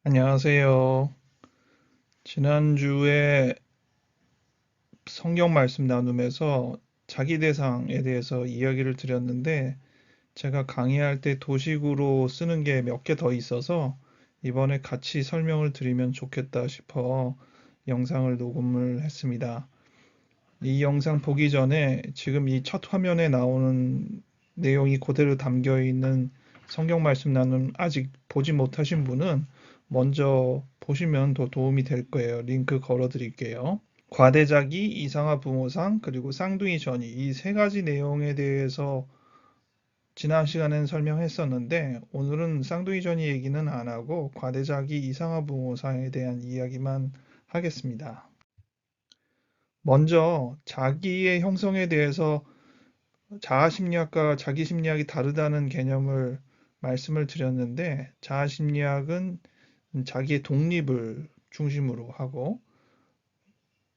안녕하세요. 지난주에 성경 말씀 나눔에서 자기 대상에 대해서 이야기를 드렸는데 제가 강의할 때 도식으로 쓰는 게 몇 개 더 있어서 이번에 같이 설명을 드리면 좋겠다 싶어 영상을 녹음을 했습니다. 이 영상 보기 전에 지금 이 첫 화면에 나오는 내용이 그대로 담겨 있는 성경 말씀 나눔 아직 보지 못하신 분은 먼저 보시면 더 도움이 될 거예요. 링크 걸어 드릴게요. 과대자기, 이상화 부모상, 그리고 쌍둥이 전이 이 세 가지 내용에 대해서 지난 시간엔 설명했었는데 오늘은 쌍둥이 전이 얘기는 안 하고 과대자기, 이상화 부모상에 대한 이야기만 하겠습니다. 먼저 자기의 형성에 대해서 자아심리학과 자기심리학이 다르다는 개념을 말씀을 드렸는데 자아심리학은 자기의 독립을 중심으로 하고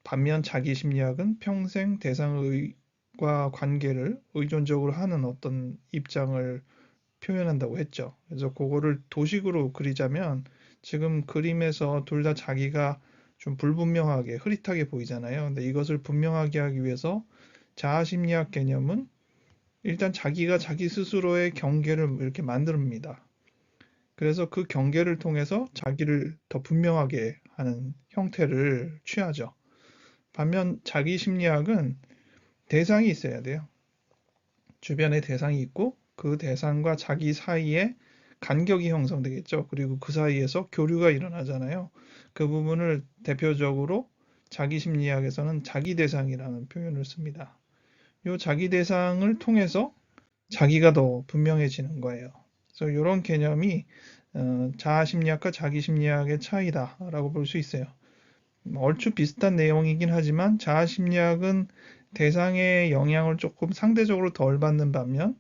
반면 자기심리학은 평생 대상과 관계를 의존적으로 하는 어떤 입장을 표현한다고 했죠. 그래서 그거를 도식으로 그리자면 지금 그림에서 둘 다 자기가 좀 불분명하게 흐릿하게 보이잖아요. 근데 이것을 분명하게 하기 위해서 자아심리학 개념은 일단 자기가 자기 스스로의 경계를 이렇게 만듭니다. 그래서 그 경계를 통해서 자기를 더 분명하게 하는 형태를 취하죠. 반면 자기 심리학은 대상이 있어야 돼요. 주변에 대상이 있고 그 대상과 자기 사이에 간격이 형성되겠죠. 그리고 그 사이에서 교류가 일어나잖아요. 그 부분을 대표적으로 자기 심리학에서는 자기 대상이라는 표현을 씁니다. 이 자기 대상을 통해서 자기가 더 분명해지는 거예요. 그래서 이런 개념이 자아 심리학과 자기 심리학의 차이다라고 볼 수 있어요. 얼추 비슷한 내용이긴 하지만 자아 심리학은 대상의 영향을 조금 상대적으로 덜 받는 반면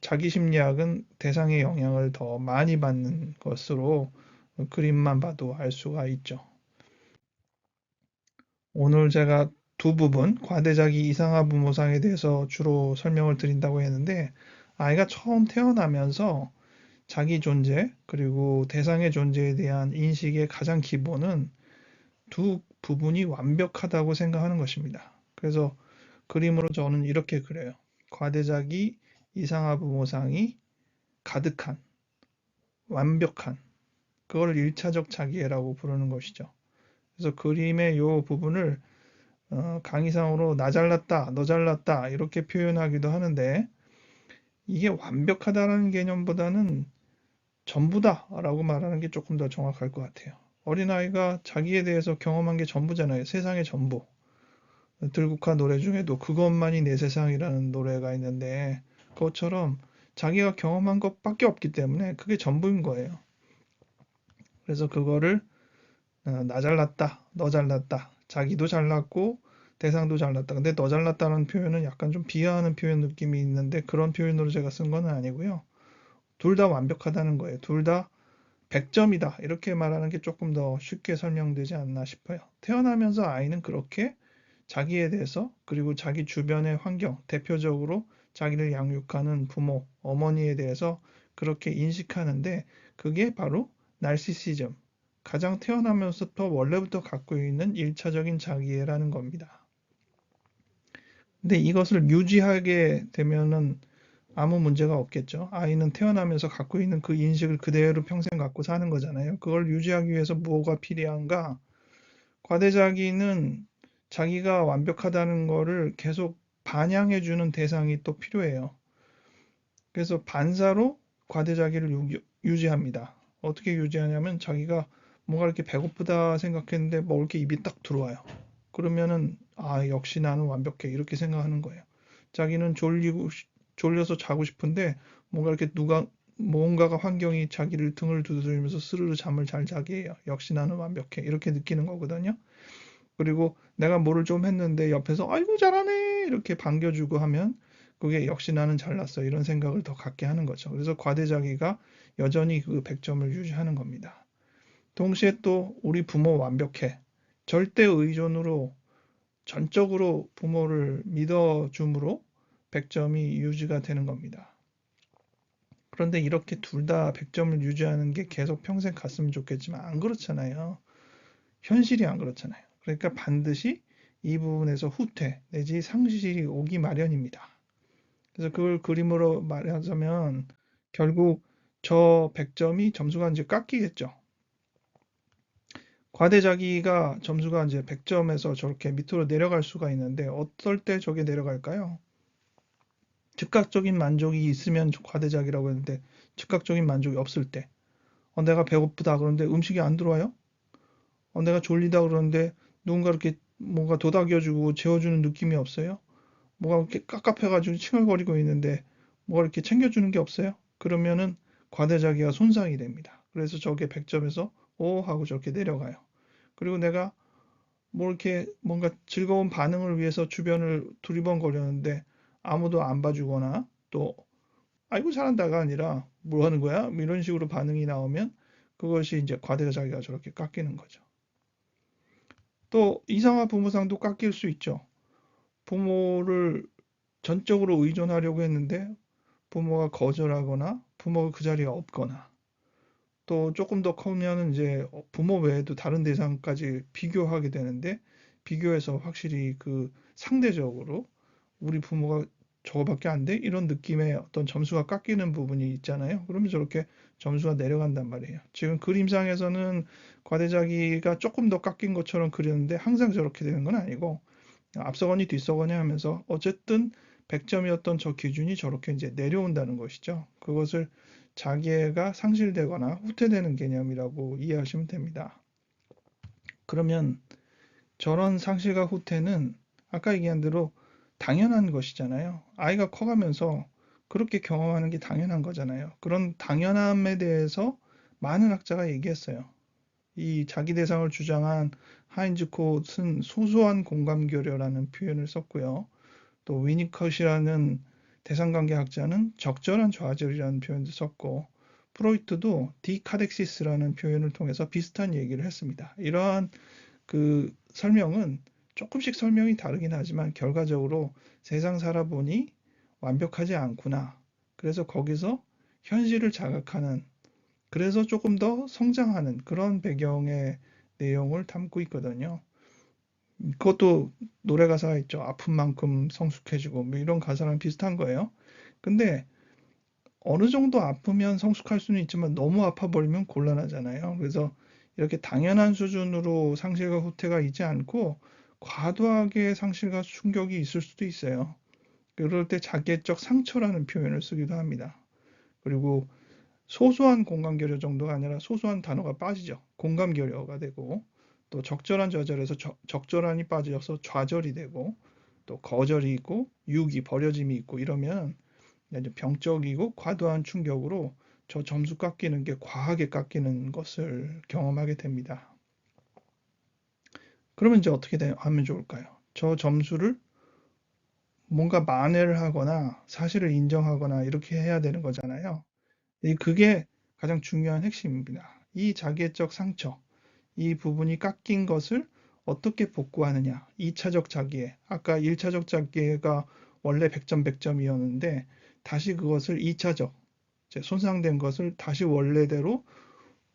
자기 심리학은 대상의 영향을 더 많이 받는 것으로 그림만 봐도 알 수가 있죠. 오늘 제가 두 부분, 과대자기 이상화 부모상에 대해서 주로 설명을 드린다고 했는데 아이가 처음 태어나면서 자기 존재 그리고 대상의 존재에 대한 인식의 가장 기본은 두 부분이 완벽하다고 생각하는 것입니다. 그래서 그림으로 저는 이렇게 그려요. 과대자기 이상화 부모상이 가득한, 완벽한, 그걸 일차적 자기애라고 부르는 것이죠. 그래서 그림의 이 부분을 강의상으로 나 잘났다, 너 잘났다 이렇게 표현하기도 하는데 이게 완벽하다는 개념보다는 전부다라고 말하는 게 조금 더 정확할 것 같아요. 어린아이가 자기에 대해서 경험한 게 전부잖아요. 세상의 전부. 들국화 노래 중에도 그것만이 내 세상이라는 노래가 있는데 그것처럼 자기가 경험한 것밖에 없기 때문에 그게 전부인 거예요. 그래서 그거를 나 잘났다, 너 잘났다, 자기도 잘났고 대상도 잘났다. 근데 너 잘났다는 표현은 약간 좀 비하하는 표현 느낌이 있는데 그런 표현으로 제가 쓴 건 아니고요. 둘 다 완벽하다는 거예요. 둘 다 100점이다. 이렇게 말하는 게 조금 더 쉽게 설명되지 않나 싶어요. 태어나면서 아이는 그렇게 자기에 대해서 그리고 자기 주변의 환경, 대표적으로 자기를 양육하는 부모, 어머니에 대해서 그렇게 인식하는데 그게 바로 나르시시즘, 가장 태어나면서부터 원래부터 갖고 있는 일차적인 자기애라는 겁니다. 근데 이것을 유지하게 되면은 아무 문제가 없겠죠. 아이는 태어나면서 갖고 있는 그 인식을 그대로 평생 갖고 사는 거잖아요. 그걸 유지하기 위해서 뭐가 필요한가? 과대자기는 자기가 완벽하다는 거를 계속 반영해주는 대상이 또 필요해요. 그래서 반사로 과대자기를 유지합니다. 어떻게 유지하냐면 자기가 뭔가 이렇게 배고프다 생각했는데 먹을 게 입이 딱 들어와요. 그러면은 아 역시 나는 완벽해 이렇게 생각하는 거예요. 자기는 졸려서 자고 싶은데 뭔가 이렇게 누가 뭔가가 환경이 자기를 등을 두드리면서 스르르 잠을 잘 자게 해요. 역시 나는 완벽해 이렇게 느끼는 거거든요. 그리고 내가 뭐를 좀 했는데 옆에서 아이고 잘하네 이렇게 반겨주고 하면 그게 역시 나는 잘났어 이런 생각을 더 갖게 하는 거죠. 그래서 과대자기가 여전히 그 100점을 유지하는 겁니다. 동시에 또 우리 부모 완벽해. 절대 의존으로 전적으로 부모를 믿어줌으로 100점이 유지가 되는 겁니다. 그런데 이렇게 둘 다 100점을 유지하는 게 계속 평생 갔으면 좋겠지만 안 그렇잖아요. 현실이 안 그렇잖아요. 그러니까 반드시 이 부분에서 후퇴 내지 상실이 오기 마련입니다. 그래서 그걸 그림으로 말하자면 결국 저 100점이 점수가 이제 깎이겠죠. 과대자기가 점수가 이제 100점에서 저렇게 밑으로 내려갈 수가 있는데 어떨 때 저게 내려갈까요? 즉각적인 만족이 있으면 과대자기라고 했는데 즉각적인 만족이 없을 때 내가 배고프다 그러는데 음식이 안 들어와요? 내가 졸리다 그러는데 누군가 이렇게 뭔가 도닥여주고 재워주는 느낌이 없어요? 뭐가 이렇게 깝깝해가지고 칭얼거리고 있는데 뭐가 이렇게 챙겨주는 게 없어요? 그러면은 과대자기가 손상이 됩니다. 그래서 저게 100점에서 오 하고 저렇게 내려가요. 그리고 내가 뭐 이렇게 뭔가 즐거운 반응을 위해서 주변을 두리번거렸는데 아무도 안 봐주거나 또 아이고 잘한다가 아니라 뭐 하는 거야? 뭐 이런 식으로 반응이 나오면 그것이 이제 과대자기가 저렇게 깎이는 거죠. 또 이상화 부모상도 깎일 수 있죠. 부모를 전적으로 의존하려고 했는데 부모가 거절하거나 부모가 그 자리에 없거나 또 조금 더 크면은 이제 부모 외에도 다른 대상까지 비교하게 되는데 비교해서 확실히 그 상대적으로 우리 부모가 저거밖에 안 돼? 이런 느낌의 어떤 점수가 깎이는 부분이 있잖아요. 그러면 저렇게 점수가 내려간단 말이에요. 지금 그림상에서는 과대자기가 조금 더 깎인 것처럼 그렸는데 항상 저렇게 되는 건 아니고 앞서거니 뒤서거니 하면서 어쨌든 100점이었던 저 기준이 저렇게 이제 내려온다는 것이죠. 그것을 자기애가 상실되거나 후퇴되는 개념이라고 이해하시면 됩니다. 그러면 저런 상실과 후퇴는 아까 얘기한 대로 당연한 것이잖아요. 아이가 커가면서 그렇게 경험하는 게 당연한 거잖아요. 그런 당연함에 대해서 많은 학자가 얘기했어요. 이 자기 대상을 주장한 하인즈 콧은 소소한 공감교류라는 표현을 썼고요. 또 위니컷이라는 대상관계학자는 적절한 좌절이라는 표현도 썼고 프로이트도 디카덱시스라는 표현을 통해서 비슷한 얘기를 했습니다. 이러한 그 설명은 조금씩 설명이 다르긴 하지만 결과적으로 세상 살아보니 완벽하지 않구나. 그래서 거기서 현실을 자각하는 그래서 조금 더 성장하는 그런 배경의 내용을 담고 있거든요. 그것도 노래 가사가 있죠. 아픈 만큼 성숙해지고 뭐 이런 가사랑 비슷한 거예요. 근데 어느 정도 아프면 성숙할 수는 있지만 너무 아파 버리면 곤란하잖아요. 그래서 이렇게 당연한 수준으로 상실과 후퇴가 있지 않고 과도하게 상실과 충격이 있을 수도 있어요. 그럴 때 자기애적 상처라는 표현을 쓰기도 합니다. 그리고 소소한 공감교류 정도가 아니라 소소한 단어가 빠지죠. 공감교류가 되고 또 적절한 좌절에서 적절한이 빠져서 좌절이 되고 또 거절이 있고 유기, 버려짐이 있고 이러면 이제 병적이고 과도한 충격으로 저 점수 깎이는 게 과하게 깎이는 것을 경험하게 됩니다. 그러면 이제 어떻게 하면 좋을까요? 저 점수를 뭔가 만회를 하거나 사실을 인정하거나 이렇게 해야 되는 거잖아요. 그게 가장 중요한 핵심입니다. 이 자기애적 상처, 이 부분이 깎인 것을 어떻게 복구하느냐. 2차적 자기애. 아까 1차적 자기애가 원래 100점 100점이었는데 다시 그것을 2차적 손상된 것을 다시 원래대로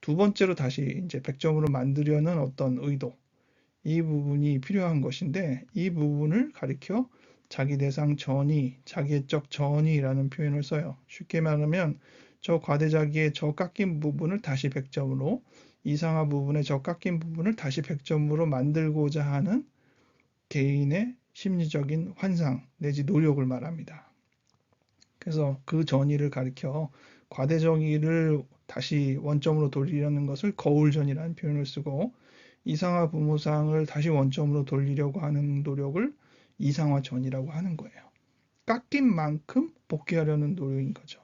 두 번째로 다시 이제 100점으로 만들려는 어떤 의도. 이 부분이 필요한 것인데 이 부분을 가리켜 자기 대상 전이, 자기애적 전이라는 표현을 써요. 쉽게 말하면 저 과대자기의 저 깎인 부분을 다시 100점으로 이상화 부분의 저 깎인 부분을 다시 100점으로 만들고자 하는 개인의 심리적인 환상 내지 노력을 말합니다. 그래서 그 전이를 가리켜 과대정의를 다시 원점으로 돌리려는 것을 거울전이라는 표현을 쓰고 이상화 부모상을 다시 원점으로 돌리려고 하는 노력을 이상화전이라고 하는 거예요. 깎인 만큼 복귀하려는 노력인 거죠.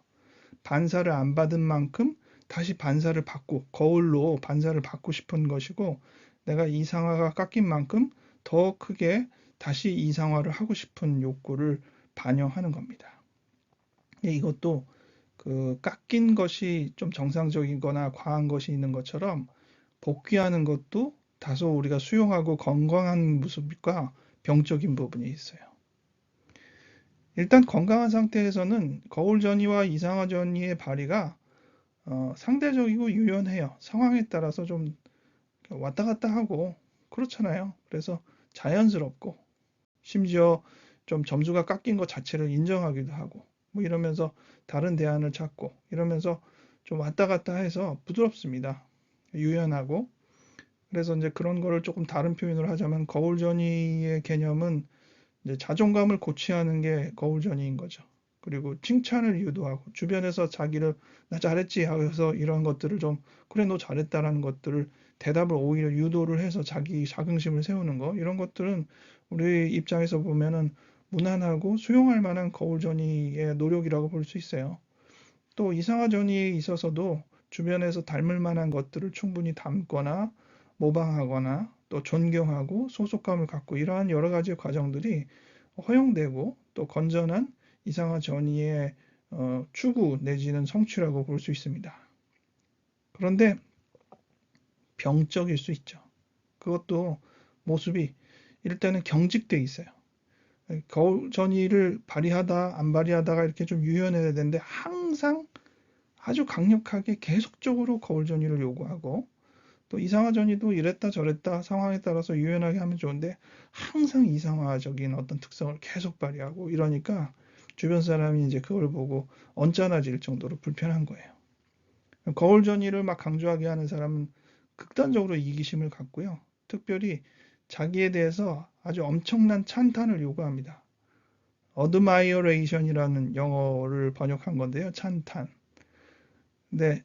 반사를 안 받은 만큼 다시 반사를 받고 거울로 반사를 받고 싶은 것이고 내가 이상화가 깎인 만큼 더 크게 다시 이상화를 하고 싶은 욕구를 반영하는 겁니다. 이것도 그 깎인 것이 좀 정상적이거나 과한 것이 있는 것처럼 복귀하는 것도 다소 우리가 수용하고 건강한 모습과 병적인 부분이 있어요. 일단 건강한 상태에서는 거울 전이와 이상화 전이의 발휘가 상대적이고 유연해요. 상황에 따라서 좀 왔다 갔다 하고 그렇잖아요. 그래서 자연스럽고 심지어 좀 점수가 깎인 것 자체를 인정하기도 하고 뭐 이러면서 다른 대안을 찾고 이러면서 좀 왔다 갔다 해서 부드럽습니다. 유연하고 그래서 이제 그런 거를 조금 다른 표현을 하자면 거울전이의 개념은 이제 자존감을 고취하는 게 거울전이인 거죠. 그리고 칭찬을 유도하고 주변에서 자기를 나 잘했지 하면서 이런 것들을 좀 그래 너 잘했다라는 것들을 대답을 오히려 유도를 해서 자기 자긍심을 세우는 거 이런 것들은 우리 입장에서 보면은 무난하고 수용할 만한 거울전이의 노력이라고 볼 수 있어요. 또 이상화전이에 있어서도 주변에서 닮을 만한 것들을 충분히 담거나 모방하거나 또 존경하고 소속감을 갖고 이러한 여러 가지 과정들이 허용되고 또 건전한 이상화 전이의 추구 내지는 성취라고 볼 수 있습니다. 그런데 병적일 수 있죠. 그것도 모습이 이럴 때는 경직돼 있어요. 거울 전이를 발휘하다 안 발휘하다가 이렇게 좀 유연해야 되는데 항상 아주 강력하게 계속적으로 거울 전이를 요구하고 또 이상화 전이도 이랬다 저랬다 상황에 따라서 유연하게 하면 좋은데 항상 이상화적인 어떤 특성을 계속 발휘하고 이러니까 주변 사람이 이제 그걸 보고 언짢아질 정도로 불편한 거예요. 거울 전이를 막 강조하게 하는 사람은 극단적으로 이기심을 갖고요. 특별히 자기에 대해서 아주 엄청난 찬탄을 요구합니다. admiration이라는 영어를 번역한 건데요. 찬탄. 근데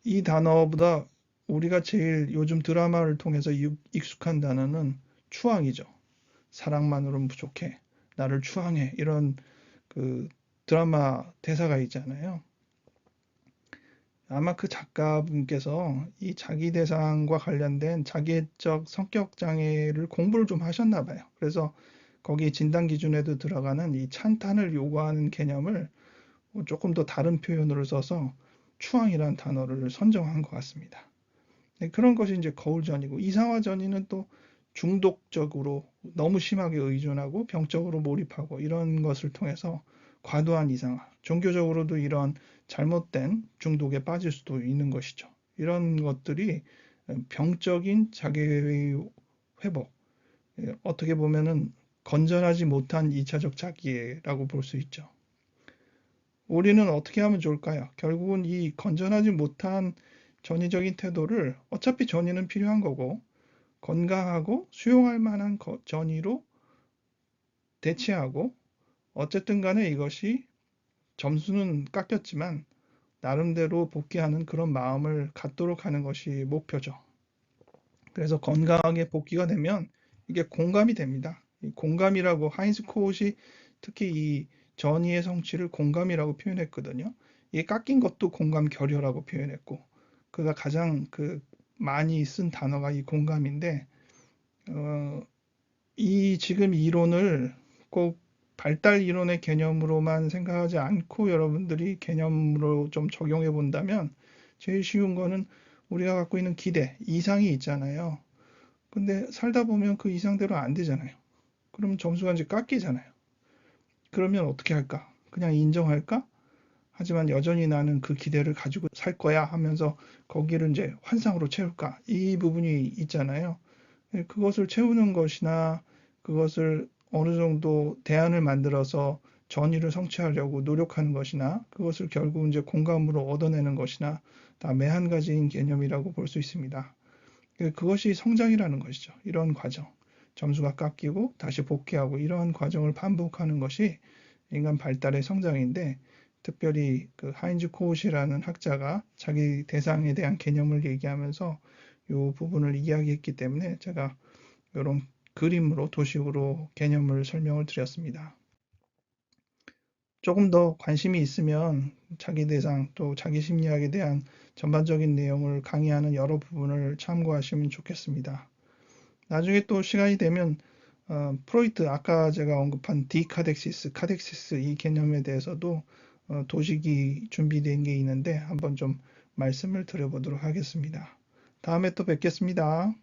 이 단어보다 우리가 제일 요즘 드라마를 통해서 익숙한 단어는 추앙이죠. 사랑만으로는 부족해. 나를 추앙해. 이런 그 드라마 대사가 있잖아요. 아마 그 작가분께서 이 자기 대상과 관련된 자기애적 성격 장애를 공부를 좀 하셨나 봐요. 그래서 거기 진단 기준에도 들어가는 이 찬탄을 요구하는 개념을 조금 더 다른 표현으로 써서 추앙이라는 단어를 선정한 것 같습니다. 네, 그런 것이 이제 거울전이고 이상화전이는 또 중독적으로 너무 심하게 의존하고 병적으로 몰입하고 이런 것을 통해서 과도한 이상화, 종교적으로도 이런 잘못된 중독에 빠질 수도 있는 것이죠. 이런 것들이 병적인 자기의 회복, 어떻게 보면은 건전하지 못한 2차적 자기애라고 볼 수 있죠. 우리는 어떻게 하면 좋을까요? 결국은 이 건전하지 못한 전위적인 태도를 어차피 전위는 필요한 거고 건강하고 수용할 만한 전위로 대체하고 어쨌든 간에 이것이 점수는 깎였지만 나름대로 복귀하는 그런 마음을 갖도록 하는 것이 목표죠. 그래서 건강하게 복귀가 되면 이게 공감이 됩니다. 이 공감이라고 하인즈 코옷이 특히 이 전이의 성취를 공감이라고 표현했거든요. 이게 깎인 것도 공감 결여라고 표현했고 그가 가장 많이 쓴 단어가 이 공감인데 이 지금 이론을 꼭 발달 이론의 개념으로만 생각하지 않고 여러분들이 개념으로 좀 적용해 본다면 제일 쉬운 거는 우리가 갖고 있는 기대, 이상이 있잖아요. 근데 살다 보면 그 이상대로 안 되잖아요. 그러면 점수가 이제 깎이잖아요. 그러면 어떻게 할까? 그냥 인정할까? 하지만 여전히 나는 그 기대를 가지고 살 거야 하면서 거기를 이제 환상으로 채울까? 이 부분이 있잖아요. 그것을 채우는 것이나 그것을 어느 정도 대안을 만들어서 전의를 성취하려고 노력하는 것이나 그것을 결국 이제 공감으로 얻어내는 것이나 다 매한 가지인 개념이라고 볼 수 있습니다. 그것이 성장이라는 것이죠. 이런 과정. 점수가 깎이고 다시 복귀하고 이러한 과정을 반복하는 것이 인간 발달의 성장인데 특별히 그 하인즈 코웃이라는 학자가 자기 대상에 대한 개념을 얘기하면서 이 부분을 이야기했기 때문에 제가 이런 그림으로 도식으로 개념을 설명을 드렸습니다. 조금 더 관심이 있으면 자기 대상 또 자기 심리학에 대한 전반적인 내용을 강의하는 여러 부분을 참고하시면 좋겠습니다. 나중에 또 시간이 되면 프로이트 아까 제가 언급한 디카덱시스, 카덱시스 이 개념에 대해서도 도식이 준비된 게 있는데 한번 좀 말씀을 드려보도록 하겠습니다. 다음에 또 뵙겠습니다.